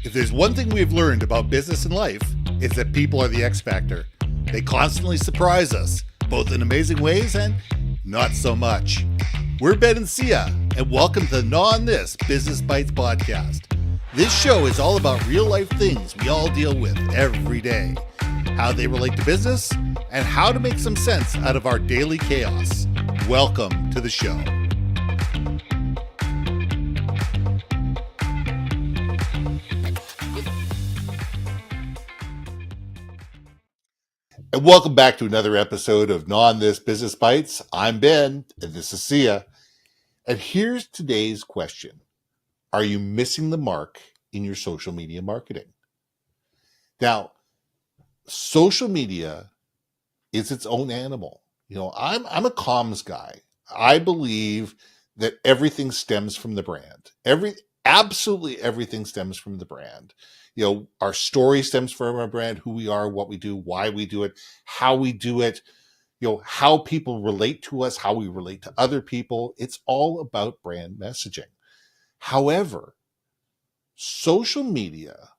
If there's one thing we've learned about business and life, it's that people are the X factor. They constantly surprise us, both in amazing ways and not so much. We're Ben and Sia, and welcome to the Gnaw on This Business Bites podcast. This show is all about real life things we all deal with every day, how they relate to business, and how to make some sense out of our daily chaos. Welcome to the show. And welcome back to another episode of Gnaw on This Business Bites. I'm Ben, and this is Sia. And here's today's question. Are you missing the mark in your social media marketing? Now, social media is its own animal. You know, I'm a comms guy. I believe that everything stems from the brand. Absolutely everything stems from the brand. You know, our story stems from our brand, who we are, what we do, why we do it, how we do it, you know, how people relate to us, how we relate to other people. It's all about brand messaging. However, social media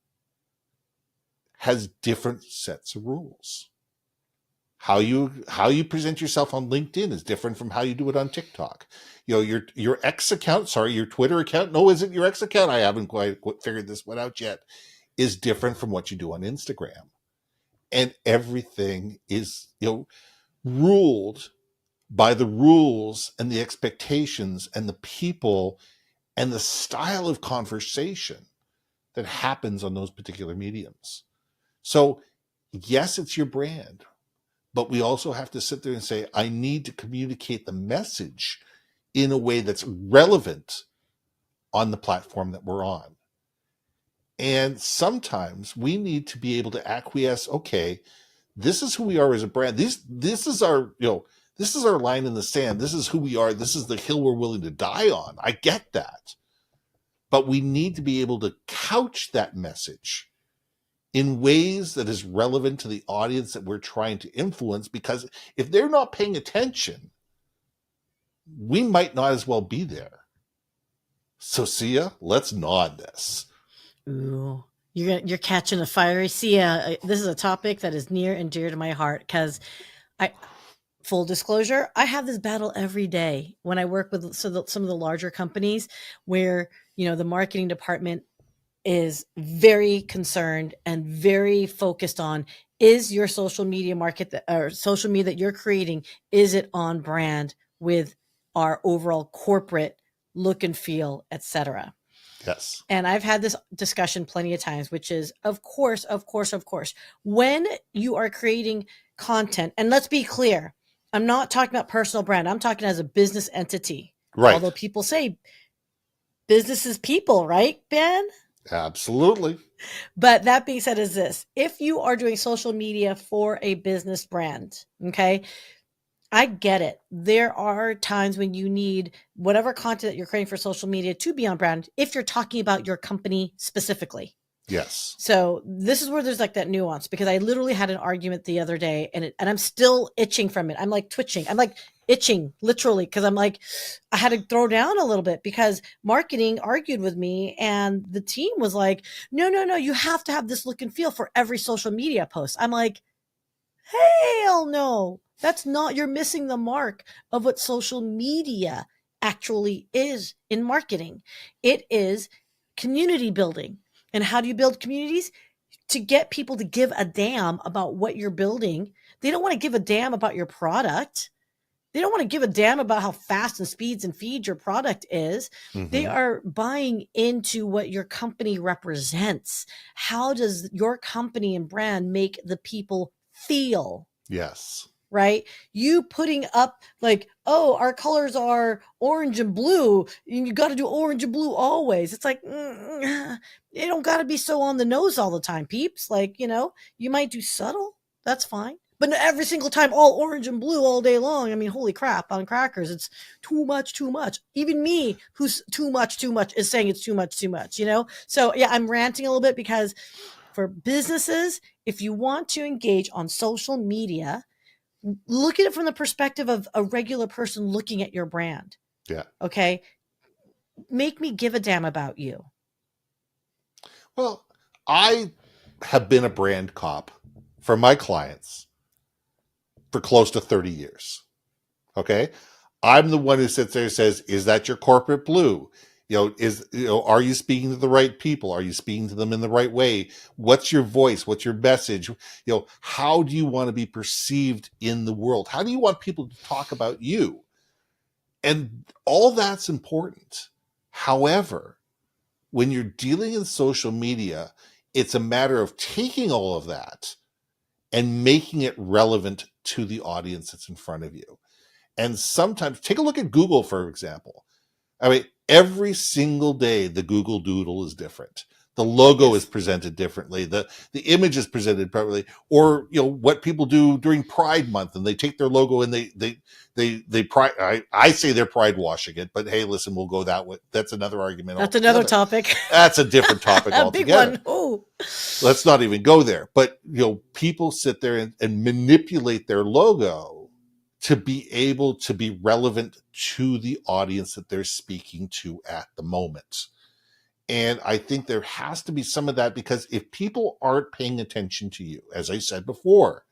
has different sets of rules. How you present yourself on LinkedIn is different from how you do it on TikTok. You know, your X account, your Twitter account, no, is it your X account? I haven't quite figured this one out yet, is different from what you do on Instagram. And everything is, you know, ruled by the rules and the expectations and the people and the style of conversation that happens on those particular mediums. So yes, it's your brand, but we also have to sit there and say, I need to communicate the message in a way that's relevant on the platform that we're on. And sometimes we need to be able to acquiesce, okay, this is who we are as a brand. This is our, you know, this is our line in the sand. This is who we are. This is the hill we're willing to die on. I get that. But we need to be able to couch that message in ways that is relevant to the audience that we're trying to influence, because if they're not paying attention, we might not as well be there. So Sia, let's nod this. Ooh, you're catching a fiery Sia. This is a topic that is near and dear to my heart because full disclosure, I have this battle every day when I work with some of the larger companies where, you know, the marketing department is very concerned and very focused on, is your social media or social media that you're creating, is it on brand with our overall corporate look and feel, etc. Yes. And I've had this discussion plenty of times, which is, of course, when you are creating content, and let's be clear, I'm not talking about personal brand. I'm talking as a business entity. Right. Although people say business is people, right, Ben? Absolutely. But that being said is this, if you are doing social media for a business brand, okay, I get it. There are times when you need whatever content that you're creating for social media to be on brand if you're talking about your company specifically. Yes. So this is where there's like that nuance, because I literally had an argument the other day and I'm still itching from it. I'm like twitching. I'm like itching literally, because I'm like, I had to throw down a little bit because marketing argued with me and the team was like, no, you have to have this look and feel for every social media post. I'm like, hell no, that's not, you're missing the mark of what social media actually is in marketing. It is community building. And how do you build communities? To get people to give a damn about what you're building. They don't want to give a damn about your product. They don't want to give a damn about how fast and speeds and feeds your product is. Mm-hmm. They are buying into what your company represents. How does your company and brand make the people feel? Yes. Right? You putting up like, oh, our colors are orange and blue, and you got to do orange and blue always. It's like, you don't got to be so on the nose all the time, peeps. Like, you know, you might do subtle. That's fine. But every single time, all orange and blue all day long. I mean, holy crap, on crackers, it's too much. Even me, who's too much, is saying it's too much, you know? So yeah, I'm ranting a little bit because for businesses, if you want to engage on social media, look at it from the perspective of a regular person looking at your brand. Yeah. Okay. Make me give a damn about you. Well, I have been a brand cop for my clients for close to 30 years. Okay. I'm the one who sits there and says, is that your corporate blue? Are you speaking to the right people? Are you speaking to them in the right way? What's your voice? What's your message? How do you want to be perceived in the world? How do you want people to talk about you? And all that's important. However, when you're dealing in social media, it's a matter of taking all of that and making it relevant to the audience that's in front of you. And sometimes, take a look at Google, for example. I mean, every single day, the Google Doodle is different. The logo is Yes. presented differently. The image is presented properly. Or, what people do during Pride Month, and they take their logo and they pride. I say they're pride washing it, but hey, listen, we'll go that way. That's another argument That's another altogether. topic. That's a different topic A big altogether. one. Oh. Let's not even go there. But, people sit there and manipulate their logo to be able to be relevant to the audience that they're speaking to at the moment. And I think there has to be some of that, because if people aren't paying attention to you, as I said before,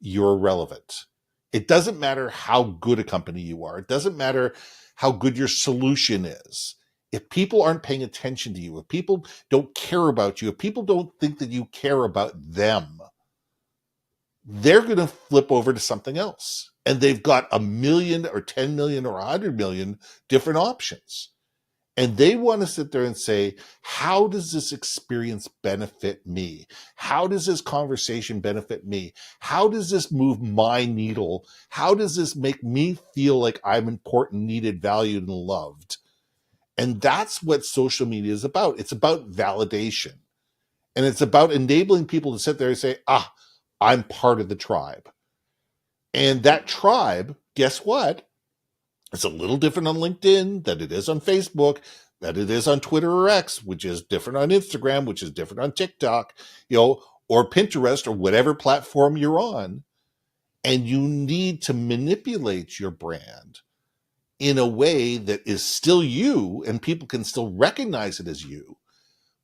you're irrelevant. It doesn't matter how good a company you are. It doesn't matter how good your solution is. If people aren't paying attention to you, if people don't care about you, if people don't think that you care about them, they're going to flip over to something else. And they've got 1 million or 10 million or 100 million different options. And they want to sit there and say, how does this experience benefit me? How does this conversation benefit me? How does this move my needle? How does this make me feel like I'm important, needed, valued, and loved? And that's what social media is about. It's about validation. And it's about enabling people to sit there and say, I'm part of the tribe. And that tribe, guess what? It's a little different on LinkedIn than it is on Facebook, than it is on Twitter or X, which is different on Instagram, which is different on TikTok, or Pinterest, or whatever platform you're on. And you need to manipulate your brand in a way that is still you, and people can still recognize it as you,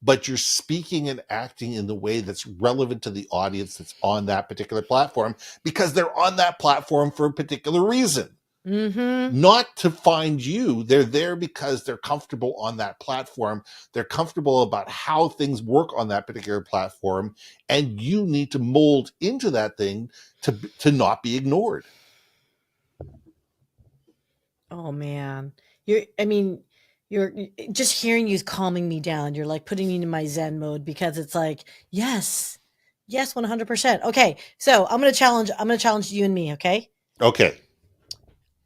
but you're speaking and acting in the way that's relevant to the audience that's on that particular platform, because they're on that platform for a particular reason. Mm-hmm. Not to find you. They're there because they're comfortable on that platform. They're comfortable about how things work on that particular platform. And you need to mold into that thing to not be ignored. Oh man. You're just hearing you is calming me down. You're like putting me into my Zen mode, because it's like, yes. Yes, 100%. Okay. So I'm going to challenge you and me. Okay. Okay.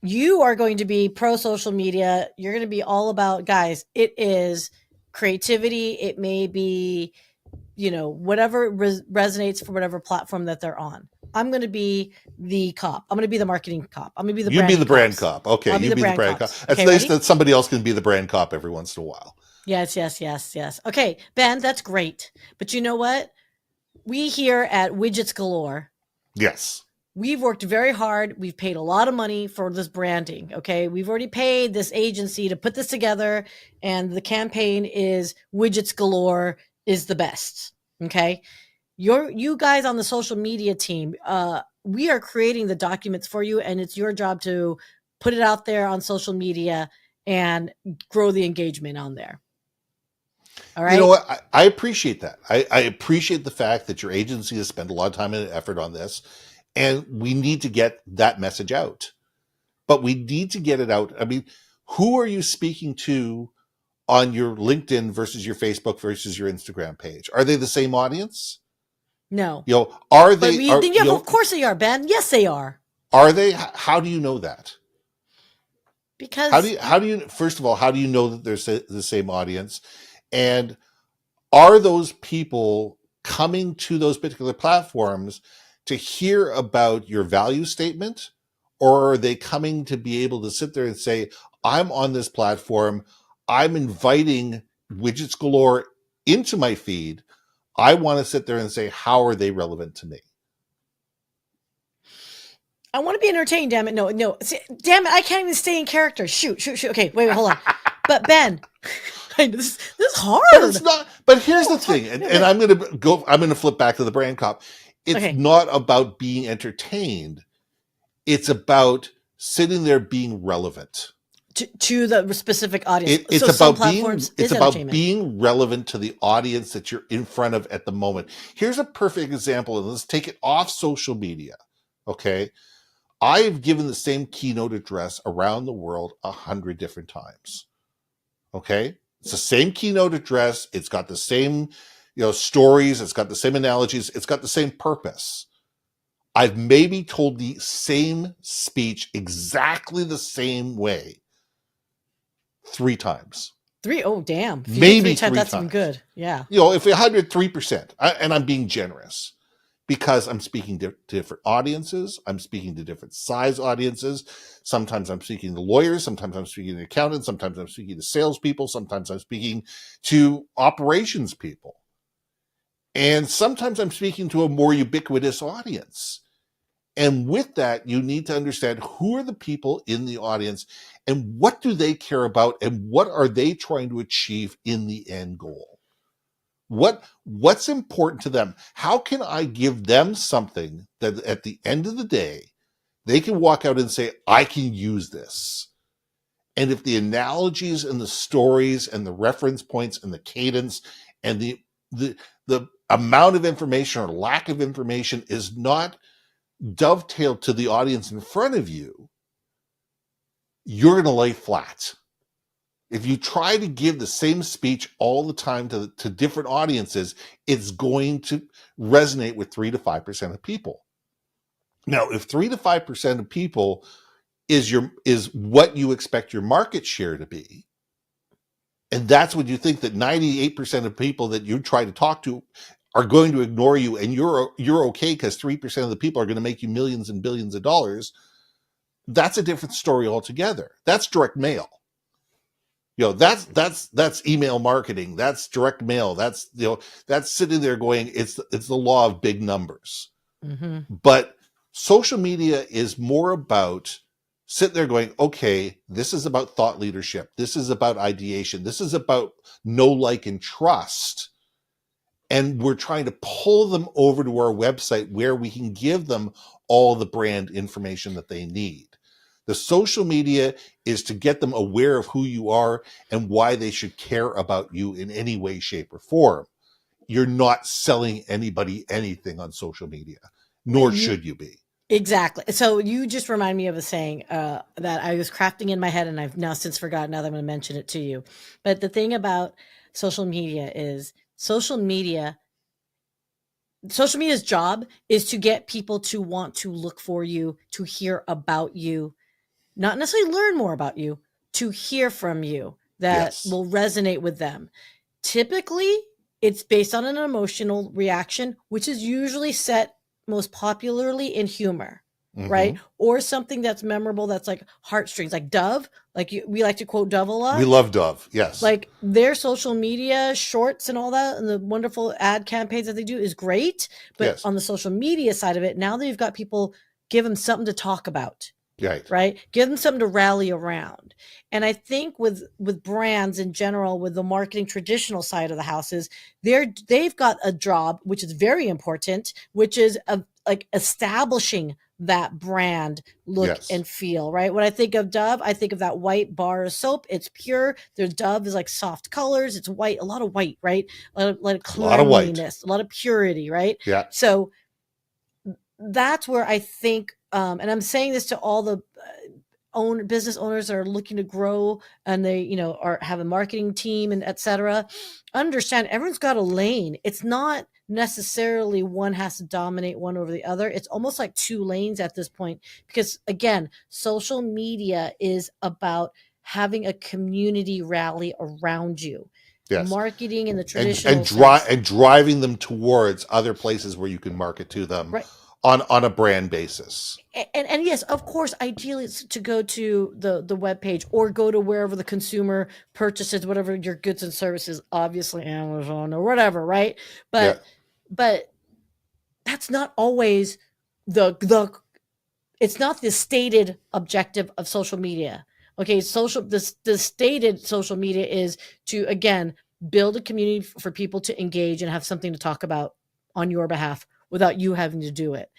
You are going to be pro social media. You're going to be all about, guys, it is creativity. It may be, whatever resonates for whatever platform that they're on. I'm going to be the cop. I'm going to be the marketing cop. I'm going to be the You be the brand cops. cop. Okay. I'll be You the be the brand brand cop. cops. It's Okay, nice ready? that somebody else can be the brand cop every once in a while. Yes, yes, yes, yes. Okay, Ben, that's great. But you know what? We here at Widgets Galore, Yes. we've worked very hard. We've paid a lot of money for this branding. Okay. We've already paid this agency to put this together. And the campaign is Widgets Galore is the best. Okay. You guys on the social media team, we are creating the documents for you, and it's your job to put it out there on social media and grow the engagement on there. All right. You know what? I appreciate that. I appreciate the fact that your agency has spent a lot of time and effort on this, and we need to get that message out. But we need to get it out. I mean, who are you speaking to on your LinkedIn versus your Facebook versus your Instagram page? Are they the same audience? No. Are But they? Are, of course they are, Ben. Yes, they are. are they? How do you know that? Because How do you? First of all, how do you know that they're the same audience? And are those people coming to those particular platforms to hear about your value statement, or are they coming to be able to sit there and say, I'm on this platform, I'm inviting Widgets Galore into my feed, I want to sit there and say, how are they relevant to me? I want to be entertained, damn it. No. See, damn it, I can't even stay in character. Shoot. Okay, wait, hold on. But Ben, This is But it's hard. not. But here's No, the it's hard. thing, and, No, and I'm going to go. I'm going to flip back to the brand cop. It's okay. not about being entertained. It's about sitting there being relevant. To the specific audience. It's So some about being platforms it's is about entertainment. being relevant to the audience that you're in front of at the moment. Here's a perfect example, and let's take it off social media. Okay. I've given the same keynote address around the world 100 different times. Okay. It's the same keynote address. It's got the same, stories. It's got the same analogies. It's got the same purpose. I've maybe told the same speech exactly the same way 3 times. Oh, damn. If you do Maybe 3 times, three that's even times. good. Yeah. If 103%, and I'm being generous because I'm speaking to different audiences. I'm speaking to different size audiences. Sometimes I'm speaking to lawyers. Sometimes I'm speaking to accountants. Sometimes I'm speaking to salespeople. Sometimes I'm speaking to operations people. And sometimes I'm speaking to a more ubiquitous audience. And with that, you need to understand who are the people in the audience and what do they care about and what are they trying to achieve in the end goal? What's important to them? How can I give them something that at the end of the day, they can walk out and say, I can use this. And if the analogies and the stories and the reference points and the cadence and the amount of information or lack of information is not dovetailed to the audience in front of you, you're going to lay flat. If you try to give the same speech all the time to different audiences, it's going to resonate with 3 to 5% of people. Now, if 3 to 5% of people is what you expect your market share to be, and that's what you think that 98% of people that you try to talk to are going to ignore you, and you're okay because 3% of the people are going to make you millions and billions of dollars, that's a different story altogether. That's direct mail. That's email marketing. That's direct mail. That's sitting there going, it's the law of big numbers. Mm-hmm. But social media is more about sitting there going, okay, this is about thought leadership. This is about ideation. This is about know, like, and trust. And we're trying to pull them over to our website where we can give them all the brand information that they need. The social media is to get them aware of who you are and why they should care about you in any way, shape, or form. You're not selling anybody anything on social media, nor should you be. Exactly. So you just remind me of a saying that I was crafting in my head, and I've now since forgotten. Now that I'm going to mention it to you, but the thing about social media is social media's job is to get people to want to look for you, to hear about you, not necessarily learn more about you, to hear from you that Yes. will resonate with them. Typically, it's based on an emotional reaction, which is usually set most popularly in humor, right? Mm-hmm. Or something that's memorable, that's like heartstrings, like Dove. We like to quote Dove a We lot. love Dove. Yes. Like their social media shorts and all that, and the wonderful ad campaigns that they do is great. But Yes. on the social media side of it, now that you've got people, give them something to talk about. Right. Right, give them something to rally around. And I think with brands in general, with the marketing traditional side of the houses, they've got a job which is very important, which is like establishing that brand look Yes. and feel. Right, when I think of Dove, I think of that white bar of soap. It's pure. Their Dove is like soft colors. It's white, a lot of white, right? A lot of A lot of white. cleanliness, a lot of purity, right? Yeah. So that's where I think, and I'm saying this to all the business owners that are looking to grow, and they, are have a marketing team and etc. Understand, everyone's got a lane. It's not necessarily one has to dominate one over the other. It's almost like 2 lanes at this point, because again, social media is about having a community rally around you. Yes. Marketing in the And traditional sense. and driving them towards other places where you can market to them, Right. on a brand basis. And yes, of course, ideally it's to go to the web page or go to wherever the consumer purchases whatever your goods and services, obviously Amazon or whatever, right? Yeah. But that's not always the it's not the stated objective of social media. Okay, the stated social media is to, again, build a community for people to engage and have something to talk about on your behalf without you having to do it.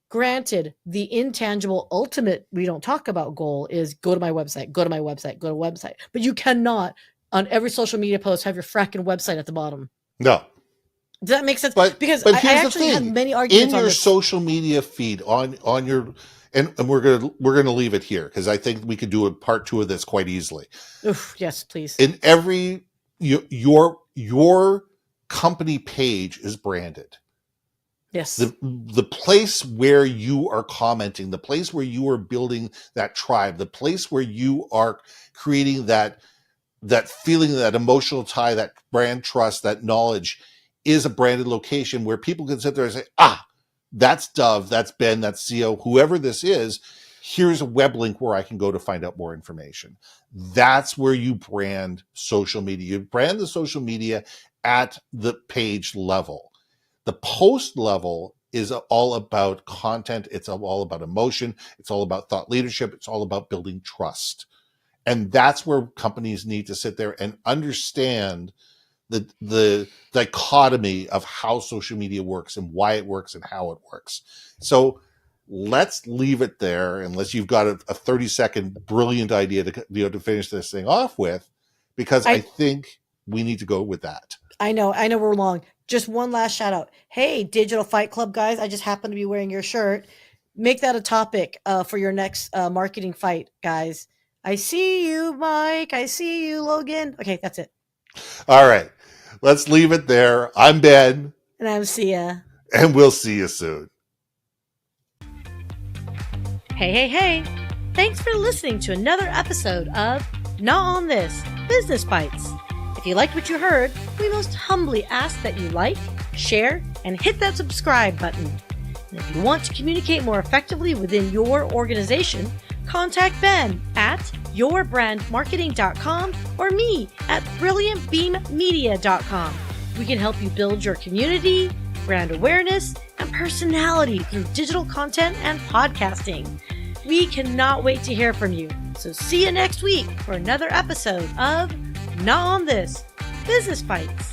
Granted, the intangible ultimate we don't talk about goal is go to my website, go to my website, go to website. But you cannot on every social media post have your fracking website at the bottom. No. Does that make sense? But Because but I here's the actually had thing. many arguments In on your this. social media feed on your and we're gonna leave it here because I think we could do a part 2 of this quite easily. Oof, yes, please. In every your company page is branded. Yes. The place where you are commenting, the place where you are building that tribe, the place where you are creating that feeling, that emotional tie, that brand trust, that knowledge is a branded location where people can sit there and say, that's Dove, that's Ben, that's CEO, whoever this is. Here's a web link where I can go to find out more information. That's where you brand social media. You brand the social media at the page level. The post level is all about content. It's all about emotion. It's all about thought leadership. It's all about building trust. And that's where companies need to sit there and understand the dichotomy of how social media works and why it works and how it works. So let's leave it there, unless you've got a 30-second brilliant idea to finish this thing off with, because I think we need to go with that. I know we're long. Just one last shout out. Hey, Digital Fight Club guys, I just happen to be wearing your shirt. Make that a topic for your next marketing fight, guys. I see you, Mike. I see you, Logan. Okay, that's it. All right. Let's leave it there. I'm Ben. And I'm Sia. And we'll see you soon. Hey. Thanks for listening to another episode of Gnaw on This, Business Bites. If you liked what you heard, we most humbly ask that you like, share, and hit that subscribe button. And if you want to communicate more effectively within your organization, contact Ben at yourbrandmarketing.com or me at brilliantbeammedia.com. We can help you build your community, brand awareness, and personality through digital content and podcasting. We cannot wait to hear from you. So see you next week for another episode of Gnaw on This, Business Bites.